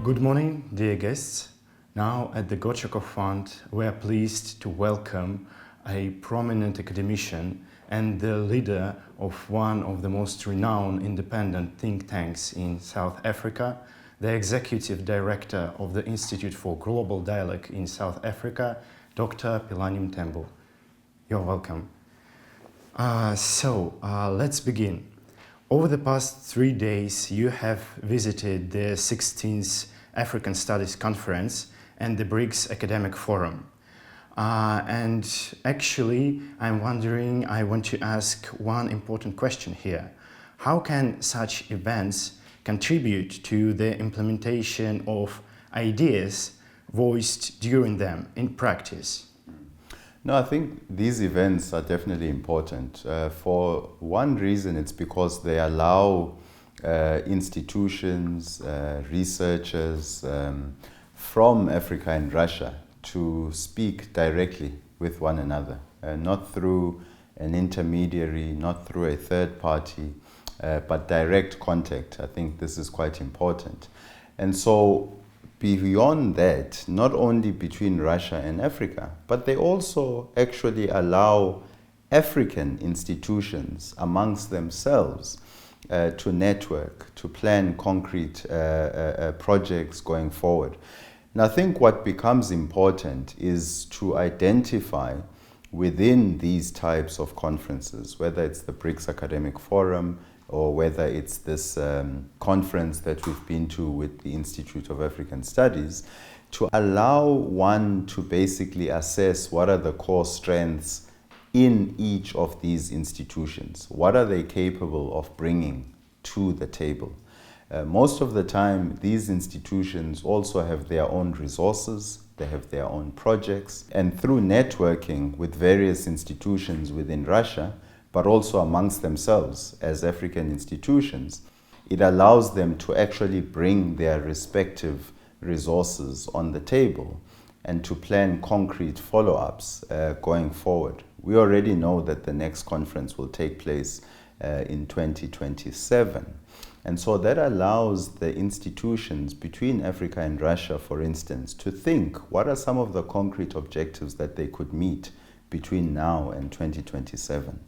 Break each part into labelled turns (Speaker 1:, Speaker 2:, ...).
Speaker 1: Good morning, dear guests. Now at the Gochakov Fund, we are pleased to welcome a prominent academician and the leader of one of the most renowned independent think tanks in South Africa, the executive director of the Institute for Global Dialogue in South Africa, Dr. Philani Mtembu. You're welcome. Let's begin. Over the past 3 days, you have visited the 16th African Studies Conference and the BRICS Academic Forum. And actually, I want to ask one important question here. How can such events contribute to the implementation of ideas voiced during them in practice?
Speaker 2: No, I think these events are definitely important. For one reason, it's because they allow institutions, researchers from Africa and Russia to speak directly with one another, not through an intermediary, not through a third party, but direct contact. I think this is quite important. And so beyond that, not only between Russia and Africa, but they also actually allow African institutions amongst themselves to network, to plan concrete projects going forward. And I think what becomes important is to identify within these types of conferences, whether it's the BRICS Academic Forum, or whether it's this conference that we've been to with the Institute of African Studies, to allow one to basically assess what are the core strengths in each of these institutions. What are they capable of bringing to the table? Most of the time, these institutions also have their own resources, they have their own projects, and through networking with various institutions within Russia, but also amongst themselves as African institutions, it allows them to actually bring their respective resources on the table and to plan concrete follow-ups going forward. We already know that the next conference will take place in 2027. And so that allows the institutions between Africa and Russia, for instance, to think what are some of the concrete objectives that they could meet between now and 2027.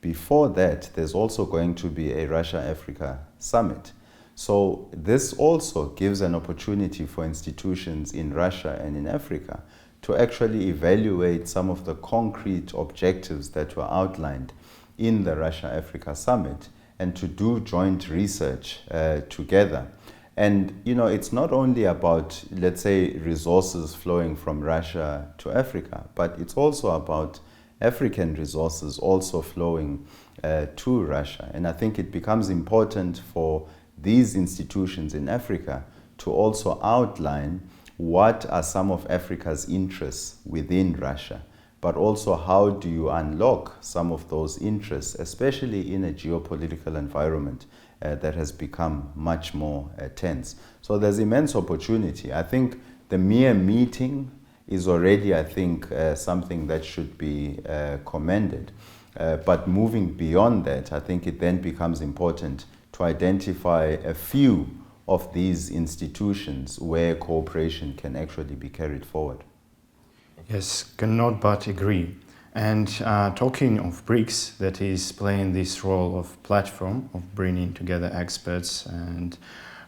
Speaker 2: Before that, there's also going to be a Russia-Africa summit. So this also gives an opportunity for institutions in Russia and in Africa to actually evaluate some of the concrete objectives that were outlined in the Russia-Africa summit and to do joint research together. And it's not only about, let's say, resources flowing from Russia to Africa, but it's also about African resources also flowing to Russia. And I think it becomes important for these institutions in Africa to also outline what are some of Africa's interests within Russia, but also how do you unlock some of those interests, especially in a geopolitical environment that has become much more tense. So there's immense opportunity. I think the mere meeting is already, I think, something that should be commended. But moving beyond that, I think it then becomes important to identify a few of these institutions where cooperation can actually be carried forward.
Speaker 1: Yes, cannot but agree. And talking of BRICS, that is playing this role of platform of bringing together experts and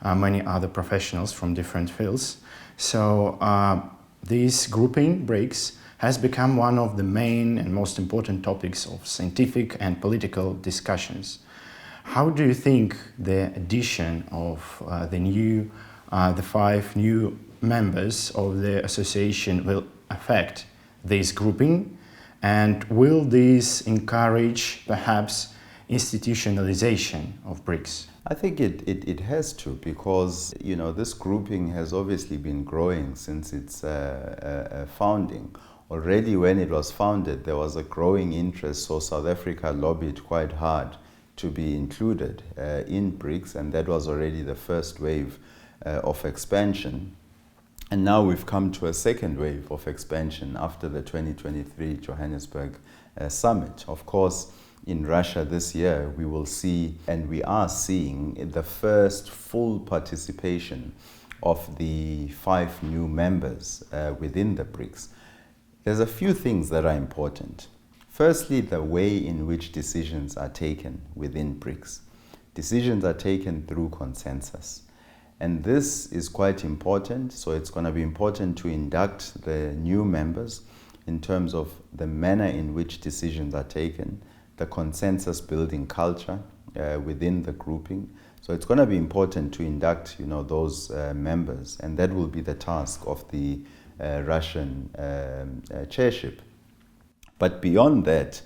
Speaker 1: many other professionals from different fields. So this grouping, BRICS, has become one of the main and most important topics of scientific and political discussions. How do you think the addition of the 5 new members of the association will affect this grouping? And will this encourage perhaps institutionalization of BRICS?
Speaker 2: I think it has to, because this grouping has obviously been growing since its founding. Already when it was founded, there was a growing interest, so South Africa lobbied quite hard to be included in BRICS, and that was already the first wave of expansion. And now we've come to a second wave of expansion after the 2023 Johannesburg summit. Of course, in Russia this year, we will see, and we are seeing, the first full participation of the 5 new members within the BRICS, there's a few things that are important. Firstly, the way in which decisions are taken within BRICS. Decisions are taken through consensus. And this is quite important, so it's going to be important to induct the new members in terms of the manner in which decisions are taken, the consensus building culture within the grouping. So it's going to be important to induct, those members, and that will be the task of the Russian chairship. But beyond that,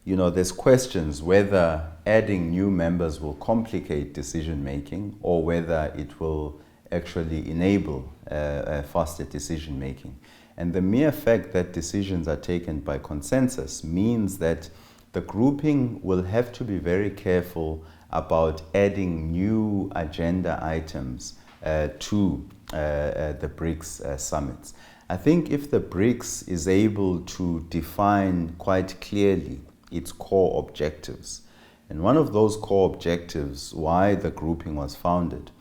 Speaker 2: there's questions whether adding new members will complicate decision making or whether it will actually enable faster decision making. And the mere fact that decisions are taken by consensus means that the grouping will have to be very careful about adding new agenda items to the BRICS summits. I think if the BRICS is able to define quite clearly its core objectives, and one of those core objectives, why the grouping was founded,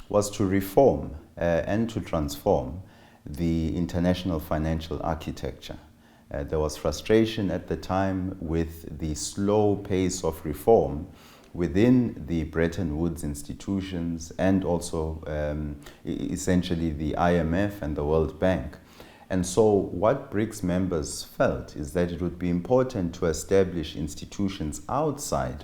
Speaker 2: was to reform and to transform the international financial architecture. There was frustration at the time with the slow pace of reform within the Bretton Woods institutions and also essentially the IMF and the World Bank. And so what BRICS members felt is that it would be important to establish institutions outside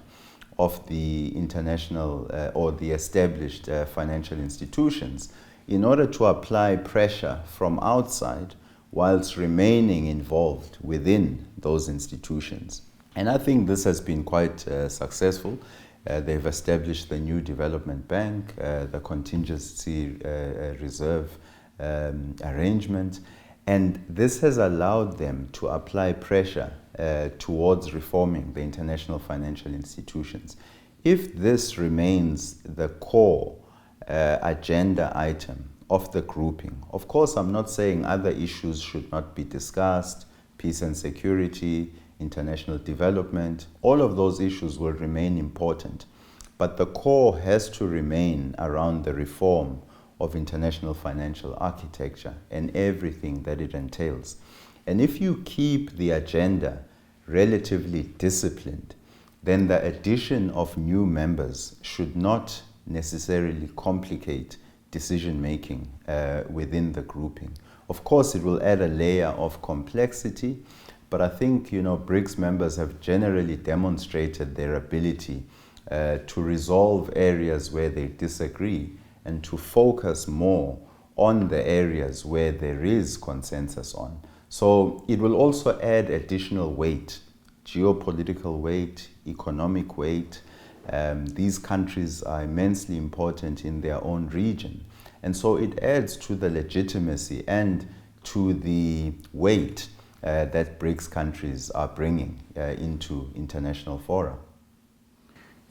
Speaker 2: of the international or the established financial institutions in order to apply pressure from outside whilst remaining involved within those institutions. And I think this has been quite successful. They've established the new development bank, the contingency reserve arrangement, and this has allowed them to apply pressure towards reforming the international financial institutions. If this remains the core agenda item of the grouping, of course, I'm not saying other issues should not be discussed, peace and security, international development, all of those issues will remain important. But the core has to remain around the reform of international financial architecture and everything that it entails. And if you keep the agenda relatively disciplined, then the addition of new members should not necessarily complicate decision making within the grouping. Of course, it will add a layer of complexity, but I think BRICS members have generally demonstrated their ability to resolve areas where they disagree and to focus more on the areas where there is consensus on. So it will also add additional weight, geopolitical weight, economic weight. These countries are immensely important in their own region. And so it adds to the legitimacy and to the weight that BRICS countries are bringing into international fora.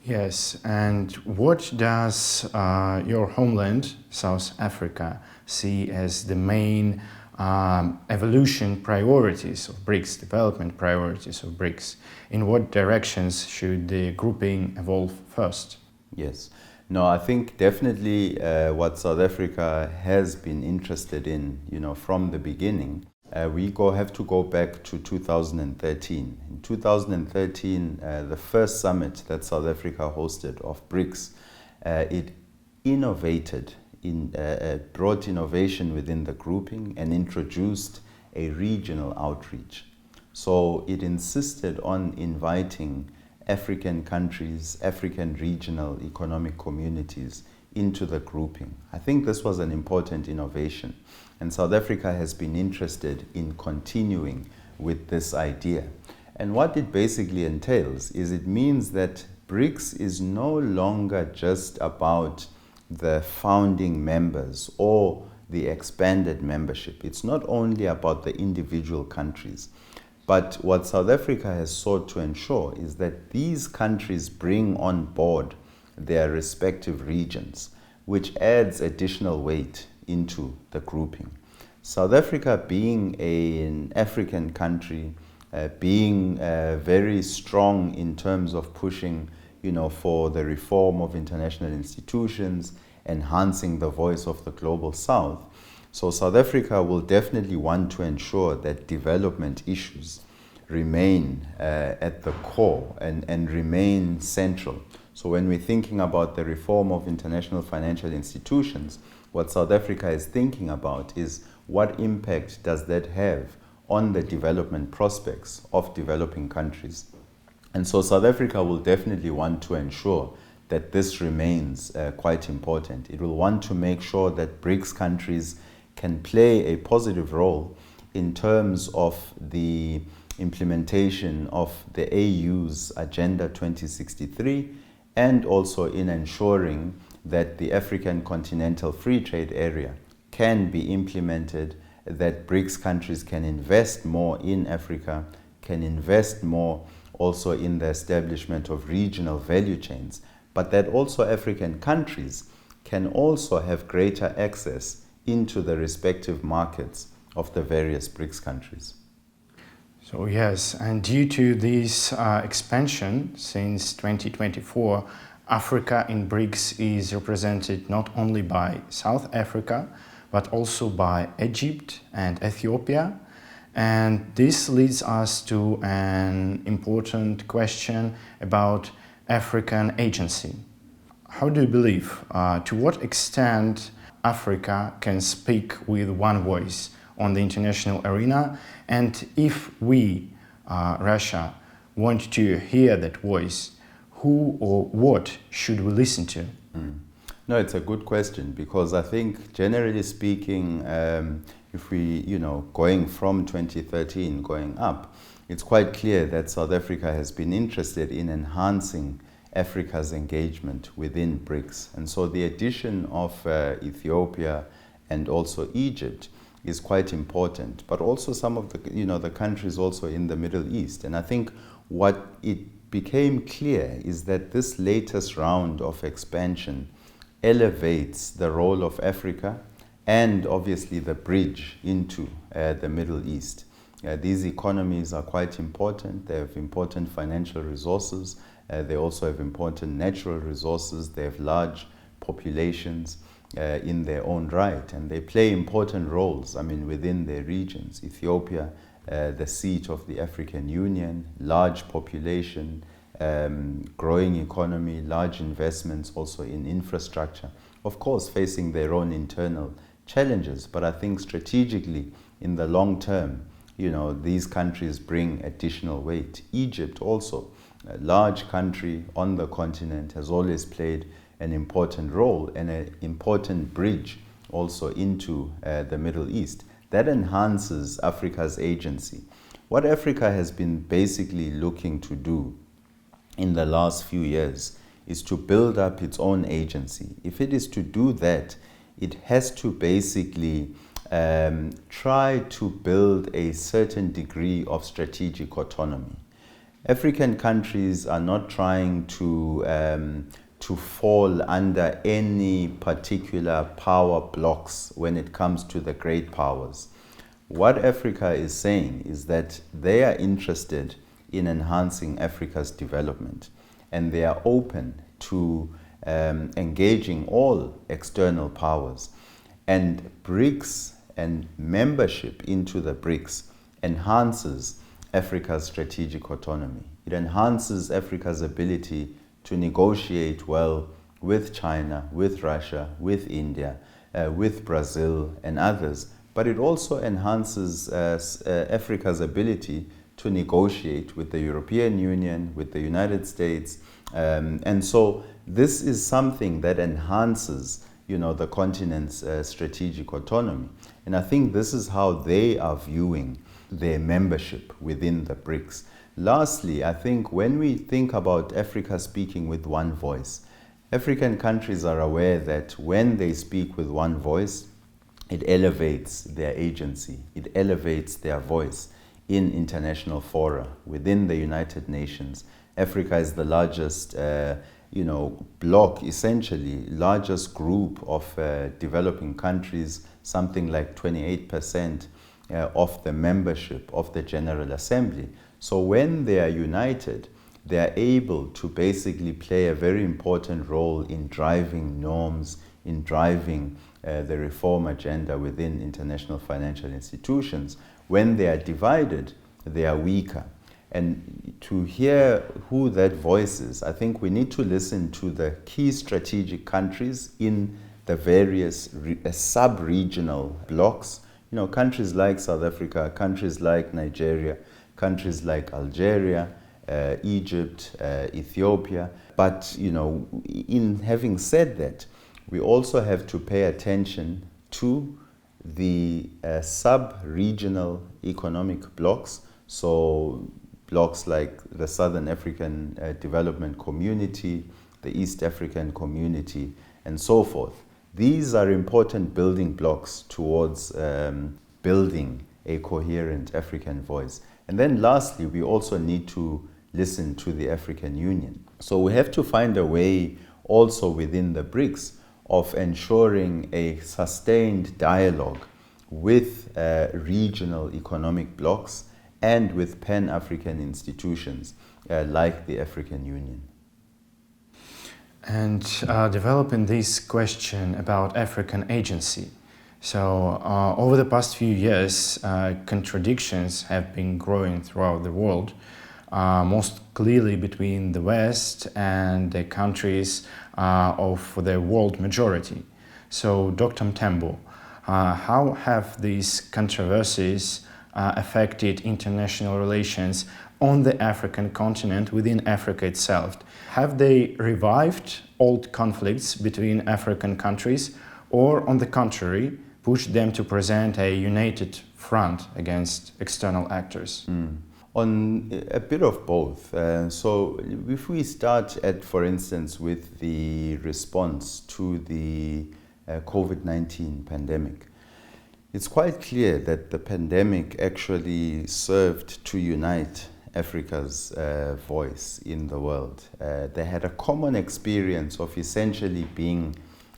Speaker 1: Yes, and what does your homeland, South Africa, see as the main evolution priorities of BRICS, development priorities of BRICS? In what directions should the grouping evolve first?
Speaker 2: Yes. No, I think definitely what South Africa has been interested in, from the beginning, we have to go back to 2013. In 2013, the first summit that South Africa hosted of BRICS, it innovated, brought innovation within the grouping and introduced a regional outreach. So it insisted on inviting African countries, African regional economic communities into the grouping. I think this was an important innovation, and South Africa has been interested in continuing with this idea. And what it basically entails is it means that BRICS is no longer just about the founding members or the expanded membership. It's not only about the individual countries, but what South Africa has sought to ensure is that these countries bring on board their respective regions, which adds additional weight into the grouping. South Africa being an African country, being very strong in terms of pushing for the reform of international institutions, enhancing the voice of the global South. So South Africa will definitely want to ensure that development issues remain at the core and remain central. So when we're thinking about the reform of international financial institutions, what South Africa is thinking about is what impact does that have on the development prospects of developing countries. And so South Africa will definitely want to ensure that this remains quite important. It will want to make sure that BRICS countries can play a positive role in terms of the implementation of the AU's Agenda 2063 and also in ensuring that the African Continental Free Trade Area can be implemented, that BRICS countries can invest more in Africa, can invest more also in the establishment of regional value chains, but that also African countries can also have greater access into the respective markets of the various BRICS countries.
Speaker 1: So yes, and due to this expansion since 2024, Africa in BRICS is represented not only by South Africa, but also by Egypt and Ethiopia. And this leads us to an important question about African agency. How do you believe, to what extent Africa can speak with one voice on the international arena? And if we, Russia, want to hear that voice, who or what should we listen to?
Speaker 2: No, it's a good question, because I think generally speaking, if we, going from 2013 going up, it's quite clear that South Africa has been interested in enhancing Africa's engagement within BRICS. And so the addition of Ethiopia and also Egypt is quite important, but also some of the, the countries also in the Middle East. And I think what it became clear is that this latest round of expansion elevates the role of Africa and obviously the bridge into the Middle East. These economies are quite important. They have important financial resources. They also have important natural resources. They have large populations in their own right, and they play important roles, within their regions. Ethiopia, the seat of the African Union, large population, growing economy, large investments also in infrastructure, of course facing their own internal challenges, but I think strategically in the long term, these countries bring additional weight. Egypt also, a large country on the continent, has always played an important role and an important bridge also into the Middle East. That enhances Africa's agency. What Africa has been basically looking to do in the last few years is to build up its own agency. If it is to do that, it has to basically try to build a certain degree of strategic autonomy. African countries are not trying to fall under any particular power blocks when it comes to the great powers. What Africa is saying is that they are interested in enhancing Africa's development, and they are open to engaging all external powers. And BRICS and membership into the BRICS enhances Africa's strategic autonomy. It enhances Africa's ability to negotiate well with China, with Russia, with India, with Brazil and others. But it also enhances Africa's ability to negotiate with the European Union, with the United States. And so this is something that enhances, the continent's strategic autonomy. And I think this is how they are viewing their membership within the BRICS. Lastly, I think when we think about Africa speaking with one voice, African countries are aware that when they speak with one voice, it elevates their agency, it elevates their voice in international fora. Within the United Nations, Africa is the largest bloc, essentially, largest group of developing countries, something like 28% of the membership of the General Assembly. So when they are united, they are able to basically play a very important role in driving norms, in driving the reform agenda within international financial institutions. When they are divided, they are weaker. And to hear who that voice is, I think we need to listen to the key strategic countries in the various sub-regional blocks. You know, countries like South Africa, countries like Nigeria, countries like Algeria, Egypt, Ethiopia. But, you know, in having said that, we also have to pay attention to the sub-regional economic blocks. So blocks like the Southern African Development Community, the East African Community, and so forth. These are important building blocks towards building a coherent African voice. And then lastly, we also need to listen to the African Union. So we have to find a way also within the BRICS of ensuring a sustained dialogue with regional economic blocs and with Pan-African institutions like the African Union.
Speaker 1: And developing this question about African agency. So over the past few years, contradictions have been growing throughout the world, most clearly between the West and the countries of the world majority. So Dr. Mthembu, how have these controversies affected international relations on the African continent, within Africa itself? Have they revived old conflicts between African countries, or on the contrary, pushed them to present a united front against external actors?
Speaker 2: On a bit of both. So if we start at, for instance, with the response to the COVID-19 pandemic, it's quite clear that the pandemic actually served to unite Africa's voice in the world. They had a common experience of essentially being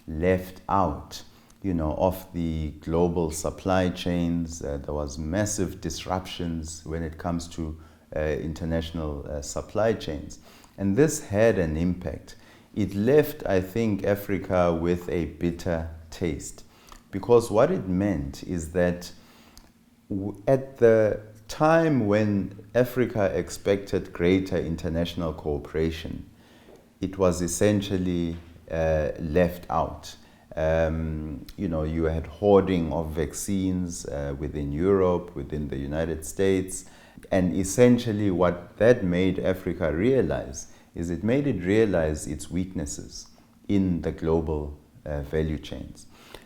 Speaker 2: left out, you know, of the global supply chains. There was massive disruptions when it comes to international supply chains. And this had an impact. It left, I think, Africa with a bitter taste. Because what it meant is that at the time when Africa expected greater international cooperation, it was essentially left out. You know, you had hoarding of vaccines within Europe, within the United States, and essentially what that made Africa realize is it made it realize its weaknesses in the global value chains.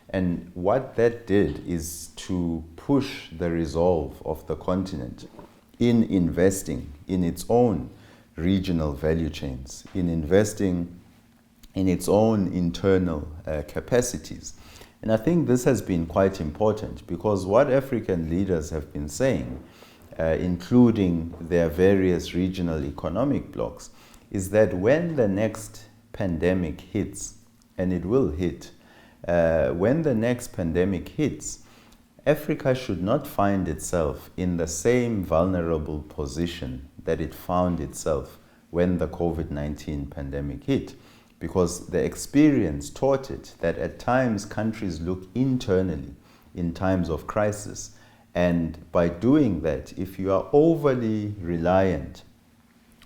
Speaker 2: And what that did is to push the resolve of the continent in investing in its own regional value chains, in investing in its own internal capacities. And I think this has been quite important because what African leaders have been saying, including their various regional economic blocs, is that when the next pandemic hits, and it will hit, when the next pandemic hits, Africa should not find itself in the same vulnerable position that it found itself when the COVID-19 pandemic hit. Because the experience taught it that at times countries look internally in times of crisis. And by doing that, if you are overly reliant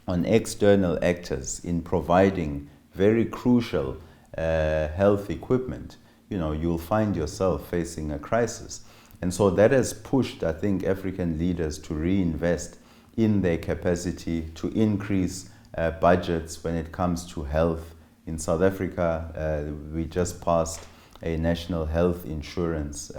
Speaker 2: on external actors in providing very crucial health equipment, you know, you'll find yourself facing a crisis. And so that has pushed, I think, African leaders to reinvest in their capacity to increase budgets when it comes to health. In South Africa, we just passed a national health insurance,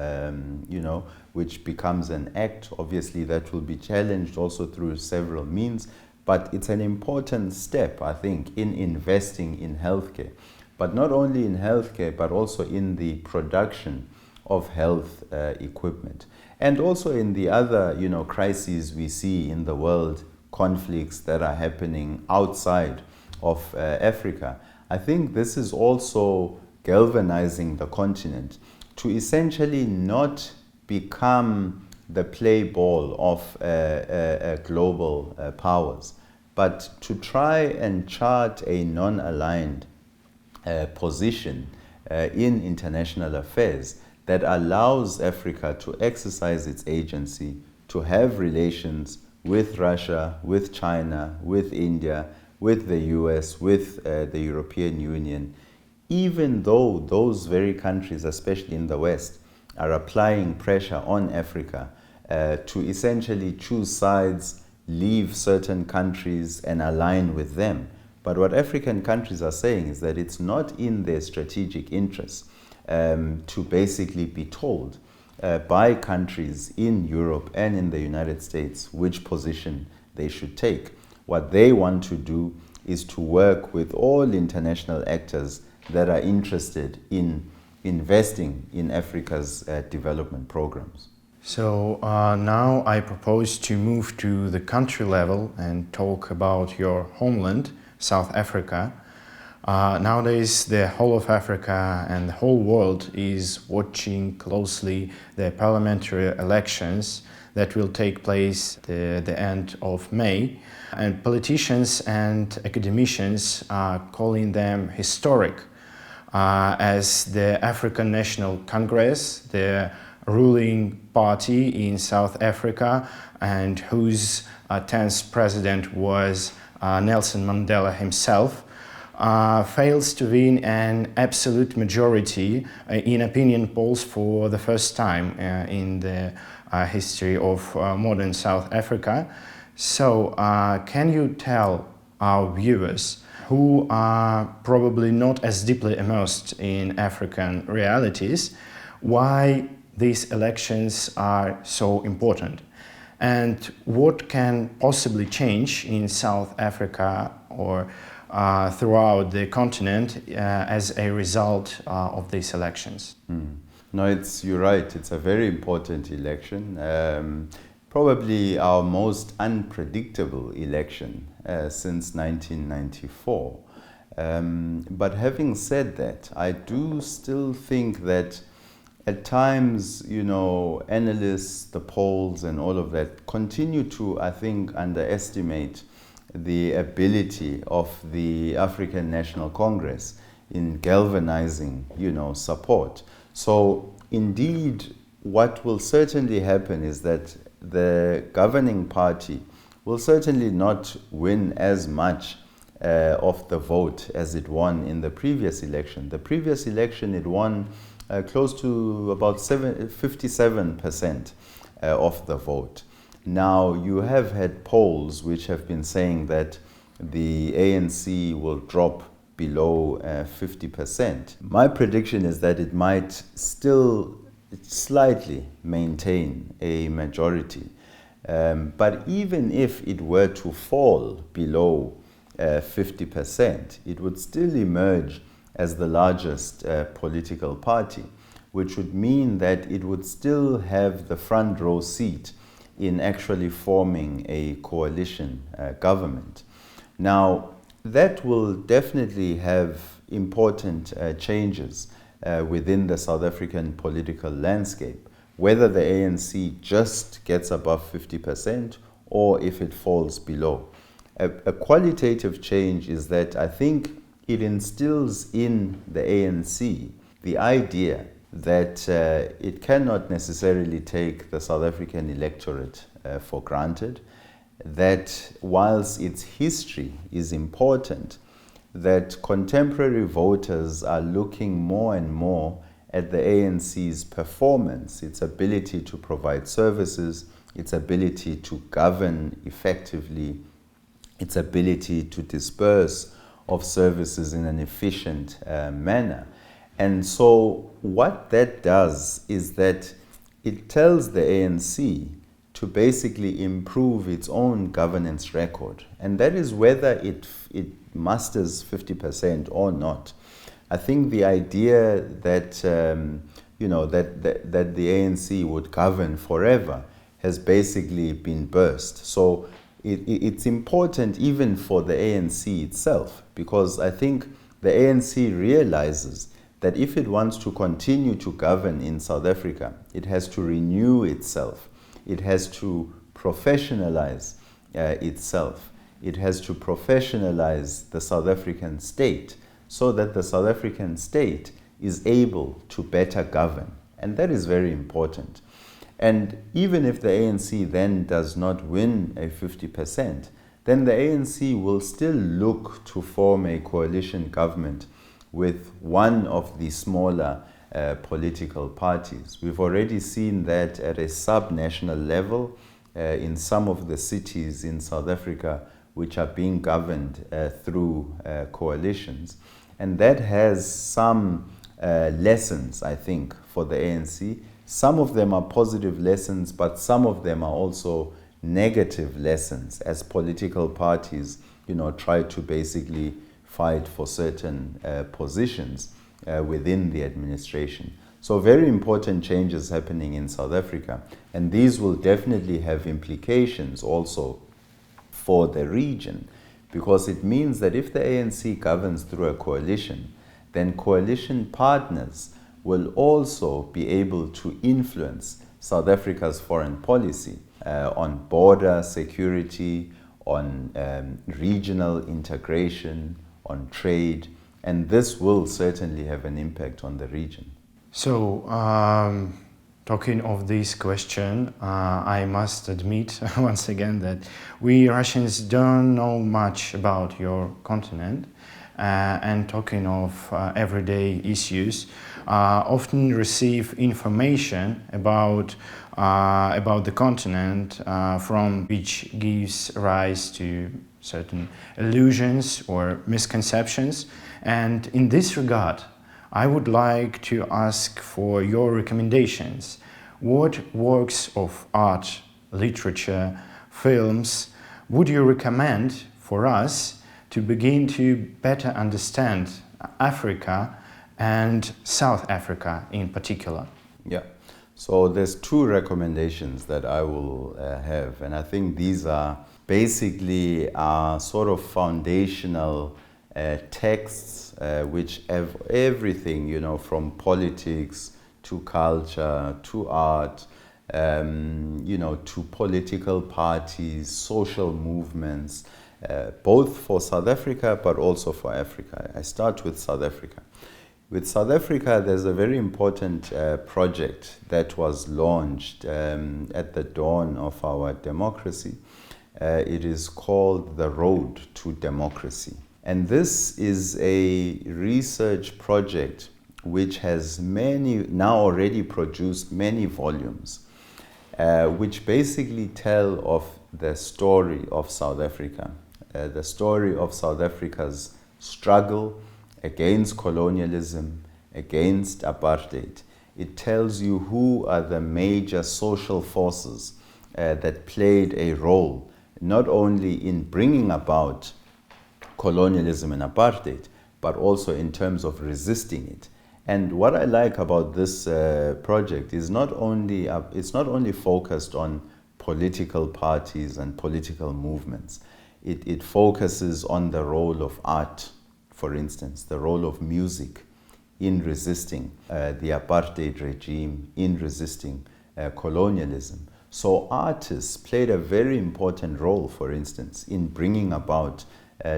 Speaker 2: you know, which becomes an act. Obviously, that will be challenged also through several means, but it's an important step, I think, in investing in healthcare. But not only in healthcare, but also in the production of health equipment. And also in the other, you know, crises we see in the world, conflicts that are happening outside of Africa. I think this is also galvanizing the continent to essentially not become the play ball of global powers, but to try and chart a non-aligned position in international affairs that allows Africa to exercise its agency, to have relations with Russia, with China, with India, with the US, with the European Union, even though those very countries, especially in the West, are applying pressure on Africa to essentially choose sides, leave certain countries and align with them. But what African countries are saying is that it's not in their strategic interests to basically be told by countries in Europe and in the United States which position they should take. What they want to do is to work with all international actors that are interested in investing in Africa's development programs.
Speaker 1: So now I propose to move to the country level and talk about your homeland, South Africa. Nowadays, the whole of Africa and the whole world is watching closely the parliamentary elections that will take place at the end of May. And politicians and academicians are calling them historic, as the African National Congress, the ruling party in South Africa, and whose 10th president was Nelson Mandela himself, fails to win an absolute majority in opinion polls for the first time in the history of modern South Africa. So can you tell our viewers, who are probably not as deeply immersed in African realities, why these elections are so important? And what can possibly change in South Africa or throughout the continent as a result of these elections?
Speaker 2: No, you're right. It's a very important election. Probably our most unpredictable election since 1994. But having said that, I do still think that at times, analysts, the polls and all of that continue to, I think, underestimate the ability of the African National Congress in galvanizing, support. So indeed, what will certainly happen is that the governing party will certainly not win as much of the vote as it won in the previous election. The previous election, it won close to about 57% of the vote. Now, you have had polls which have been saying that the ANC will drop below 50%. My prediction is that it might still slightly maintain a majority. But even if it were to fall below 50%, it would still emerge as the largest political party, which would mean that it would still have the front row seat in actually forming a coalition government. Now, that will definitely have important changes within the South African political landscape, whether the ANC just gets above 50% or if it falls below. A qualitative change is that I think it instills in the ANC the idea that it cannot necessarily take the South African electorate for granted, that whilst its history is important, that contemporary voters are looking more and more at the ANC's performance, its ability to provide services, its ability to govern effectively, its ability to disperse of services in an efficient manner. And so what that does is that it tells the ANC to basically improve its own governance record. And that is whether it masters 50% or not. I think the idea that, that the ANC would govern forever has basically been burst. So it's important even for the ANC itself, because I think the ANC realizes that if it wants to continue to govern in South Africa, it has to renew itself. It has to professionalize itself. it has to professionalize the South African state so that the South African state is able to better govern. And that is very important. And even if the ANC then does not win a 50%, then the ANC will still look to form a coalition government with one of the smaller political parties. We've already seen that at a sub-national level in some of the cities in South Africa which are being governed through coalitions. And that has some lessons, I think, for the ANC. Some of them are positive lessons, but some of them are also negative lessons as political parties, try to basically fight for certain positions within the administration. So very important changes happening in South Africa, and these will definitely have implications also for the region, because it means that if the ANC governs through a coalition, then coalition partners will also be able to influence South Africa's foreign policy on border security, on regional integration, on trade, and this will certainly have an impact on the region.
Speaker 1: So, talking of this question, I must admit once again that we Russians don't know much about your continent. And talking of everyday issues, often receive information about the continent from which gives rise to certain illusions or misconceptions. And in this regard, I would like to ask for your recommendations. What works of art, literature, films would you recommend for us to begin to better understand Africa and South Africa in particular?
Speaker 2: Yeah, so there's two recommendations that I will have, and I think these are basically sort of foundational texts which have everything, from politics to culture to art, to political parties, social movements, both for South Africa but also for Africa. I start with South Africa. With South Africa, there's a very important project that was launched at the dawn of our democracy. It is called The Road to Democracy. And this is a research project which has now already produced many volumes, which basically tell of the story of South Africa, the story of South Africa's struggle against colonialism, against apartheid. It tells you who are the major social forces that played a role, not only in bringing about colonialism and apartheid, but also in terms of resisting it. And what I like about this project is it's not only focused on political parties and political movements. It focuses on the role of art, for instance, the role of music in resisting the apartheid regime, in resisting colonialism. So artists played a very important role, for instance, in bringing about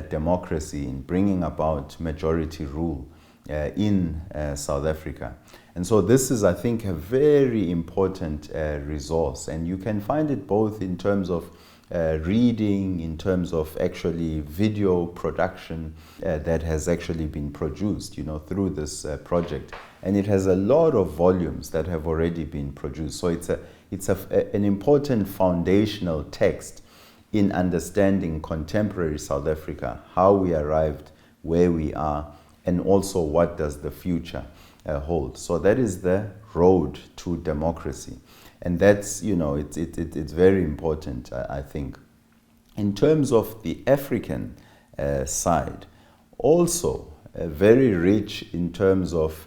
Speaker 2: democracy, in bringing about majority rule in South Africa. And so this is, I think, a very important resource, and you can find it both in terms of reading, in terms of actually video production that has actually been produced, through this project. And it has a lot of volumes that have already been produced. So it's an important foundational text in understanding contemporary South Africa, how we arrived where we are, and also what does the future hold. So that is the road to democracy. And that's, it's very important, I think. In terms of the African side, also very rich in terms of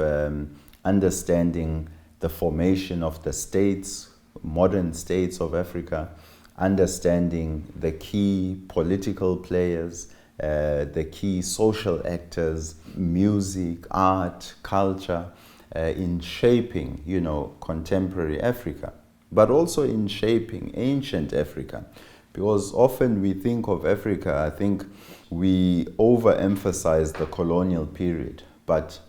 Speaker 2: understanding the formation of the states, modern states of Africa, understanding the key political players, the key social actors, music, art, culture, in shaping, contemporary Africa, but also in shaping ancient Africa. Because often we think of Africa, I think we overemphasize the colonial period, but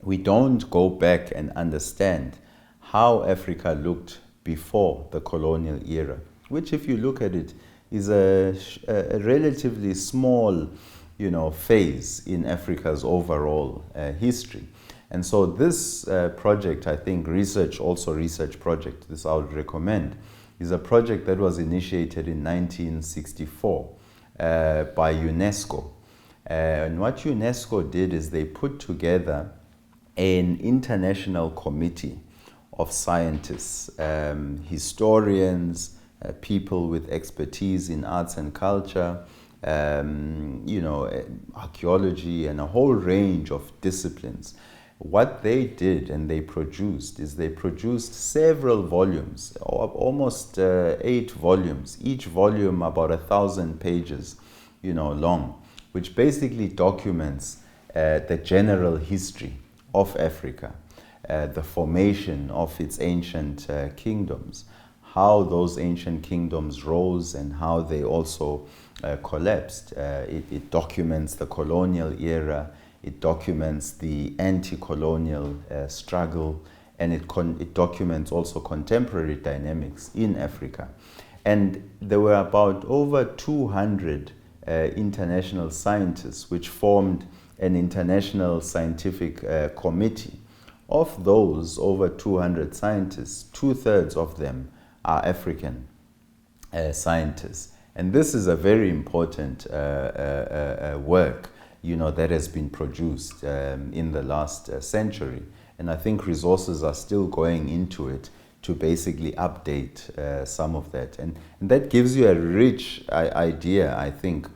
Speaker 2: we don't go back and understand how Africa looked before the colonial era, which, if you look at it, is a relatively small, phase in Africa's overall history. And so this project, I think, research project, this I would recommend, is a project that was initiated in 1964 by UNESCO. And what UNESCO did is they put together an international committee of scientists, historians, people with expertise in arts and culture, archaeology, and a whole range of disciplines. What they did and they produced is they produced several volumes, almost 8 volumes, each volume about 1,000 pages, long, which basically documents the general history of Africa, the formation of its ancient kingdoms, how those ancient kingdoms rose and how they also collapsed. It documents the colonial era, it documents the anti-colonial struggle, and it documents also contemporary dynamics in Africa. And there were about over 200 international scientists which formed an international scientific committee. Of those over 200 scientists, 2/3 of them are African scientists. And this is a very important work, that has been produced in the last century. And I think resources are still going into it to basically update some of that. And that gives you a rich idea, I think,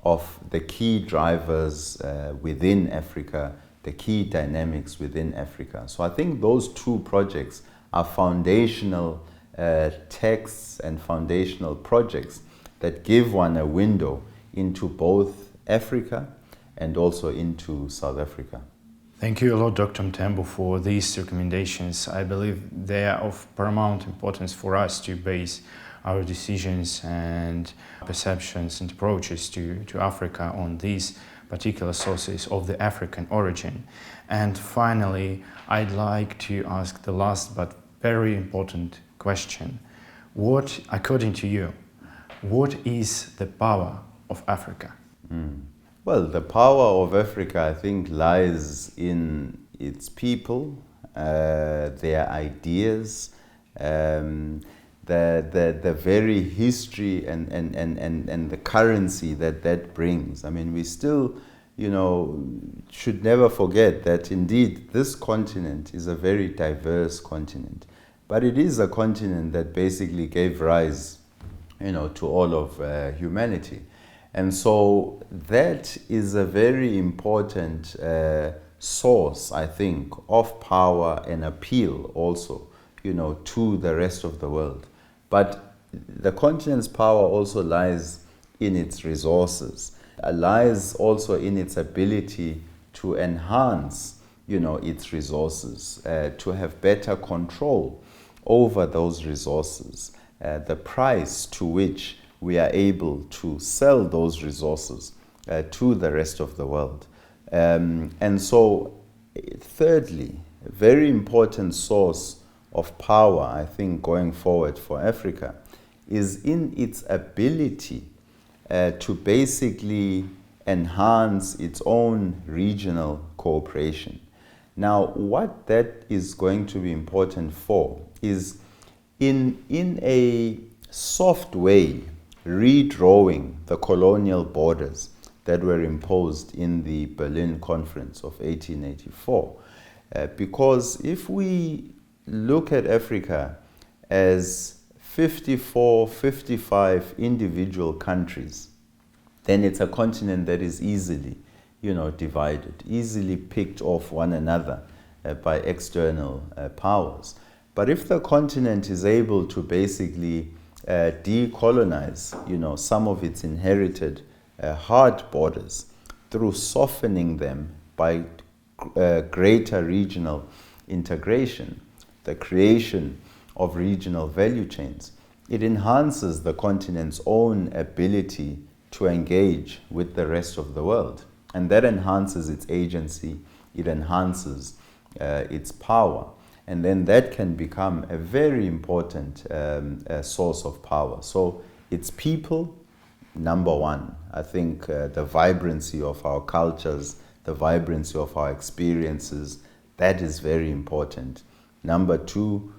Speaker 2: of the key drivers within Africa, the key dynamics within Africa. So I think those 2 projects are foundational texts and foundational projects that give one a window into both Africa and also into South Africa.
Speaker 1: Thank you a lot, Dr. Mthembu, for these recommendations. I believe they are of paramount importance for us to base our decisions and perceptions and approaches to Africa on these particular sources of the African origin. And finally, I'd like to ask the last but very important question. What, according to you, what is the power of Africa?
Speaker 2: Well, the power of Africa, I think, lies in its people, their ideas, the very history and the currency that brings. I mean, we still, should never forget that indeed this continent is a very diverse continent. But it is a continent that basically gave rise, to all of humanity. And so that is a very important source, I think, of power and appeal also, to the rest of the world. But the continent's power also lies in its resources, lies also in its ability to enhance, its resources, to have better control over those resources, the price to which we are able to sell those resources to the rest of the world. And so, thirdly, a very important source of power, I think, going forward for Africa is in its ability to basically enhance its own regional cooperation. Now, what that is going to be important for is in a soft way, redrawing the colonial borders that were imposed in the Berlin Conference of 1884. Because if we look at Africa as 54, 55 individual countries, then it's a continent that is easily, divided, easily picked off one another by external powers. But if the continent is able to basically decolonize, some of its inherited hard borders through softening them by greater regional integration, the creation of regional value chains, it enhances the continent's own ability to engage with the rest of the world. And that enhances its agency, it enhances its power. And then that can become a very important source of power. So it's people, number one. I think the vibrancy of our cultures, the vibrancy of our experiences, that is very important. Number two,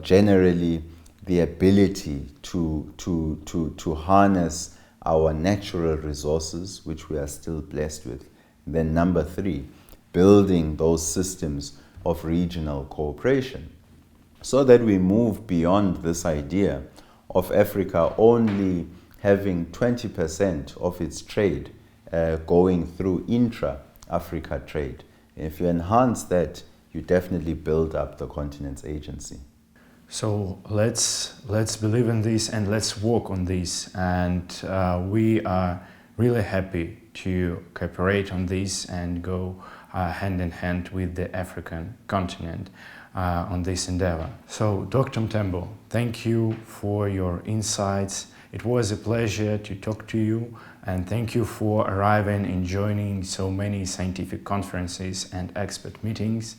Speaker 2: generally the ability to harness our natural resources, which we are still blessed with. Then number three, building those systems of regional cooperation so that we move beyond this idea of Africa only having 20% of its trade going through intra-Africa trade. If you enhance that, you definitely build up the continent's agency.
Speaker 1: So let's believe in this and let's work on this. And we are really happy to cooperate on this and go hand in hand with the African continent on this endeavor. So Dr. Mtembu, thank you for your insights. It was a pleasure to talk to you, and thank you for arriving and joining so many scientific conferences and expert meetings.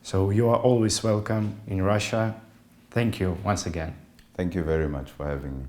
Speaker 1: So you are always welcome in Russia. Thank you once again.
Speaker 2: Thank you very much for having me.